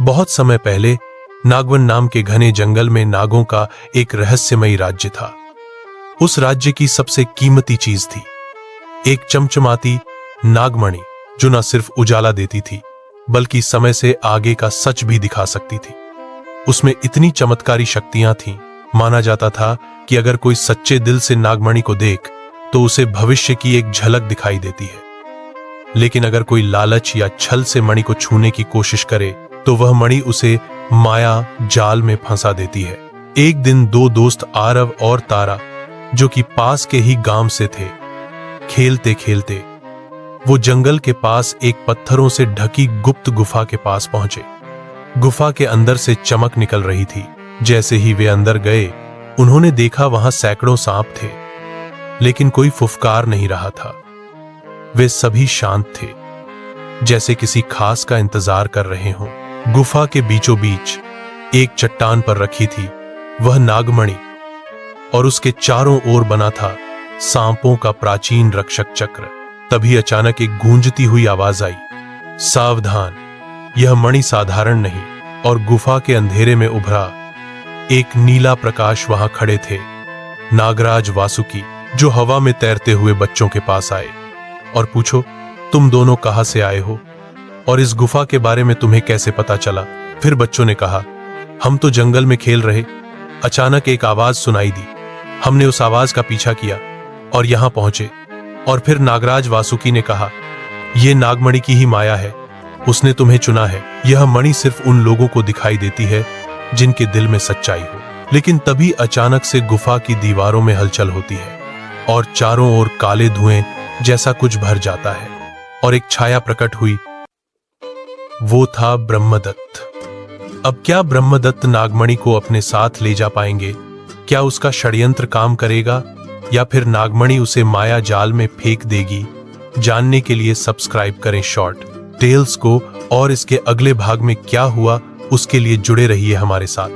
बहुत समय पहले नागवन नाम के घने जंगल में नागों का एक रहस्यमयी राज्य था। उस राज्य की सबसे कीमती चीज थी एक चमचमाती नागमणि, जो न सिर्फ उजाला देती थी बल्कि समय से आगे का सच भी दिखा सकती थी। उसमें इतनी चमत्कारी शक्तियां थीं, माना जाता था कि अगर कोई सच्चे दिल से नागमणि को देख तो उसे भविष्य की एक झलक दिखाई देती है। लेकिन अगर कोई लालच या छल से मणि को छूने की कोशिश करे तो वह मणि उसे माया जाल में फंसा देती है। एक दिन दो दोस्त आरव और तारा, जो कि पास के ही गांव से थे, खेलते खेलते वो जंगल के पास एक पत्थरों से ढकी गुप्त गुफा के पास पहुंचे। गुफा के अंदर से चमक निकल रही थी। जैसे ही वे अंदर गए, उन्होंने देखा वहां सैकड़ों सांप थे, लेकिन कोई फुफकार नहीं रहा था। वे सभी शांत थे, जैसे किसी खास का इंतजार कर रहे हों। गुफा के बीचों बीच एक चट्टान पर रखी थी वह नागमणि, और उसके चारों ओर बना था सांपों का प्राचीन रक्षक चक्र। तभी अचानक एक गूंजती हुई आवाज आई, सावधान, यह मणि साधारण नहीं। और गुफा के अंधेरे में उभरा एक नीला प्रकाश। वहां खड़े थे नागराज वासुकी, जो हवा में तैरते हुए बच्चों के पास आए और पूछो, तुम दोनों कहां से आए हो और इस गुफा के बारे में तुम्हें कैसे पता चला? फिर बच्चों ने कहा, हम तो जंगल में खेल रहे, अचानक एक आवाज सुनाई दी। हमने उस आवाज का पीछा किया और यहां पहुंचे। और फिर नागराज वासुकी ने कहा, यह नागमणि की ही माया है, उसने तुम्हें चुना है। यह मणि सिर्फ उन लोगों को दिखाई देती है जिनके दिल में सच्चाई हो। लेकिन तभी अचानक से गुफा की दीवारों में हलचल होती है और चारों ओर काले धुएं जैसा कुछ भर जाता है और एक छाया प्रकट हुई। वो था ब्रह्मदत्त। अब क्या ब्रह्मदत्त नागमणि को अपने साथ ले जा पाएंगे? क्या उसका षड्यंत्र काम करेगा या फिर नागमणि उसे माया जाल में फेंक देगी? जानने के लिए सब्सक्राइब करें शॉर्ट टेल्स को, और इसके अगले भाग में क्या हुआ उसके लिए जुड़े रहिए हमारे साथ।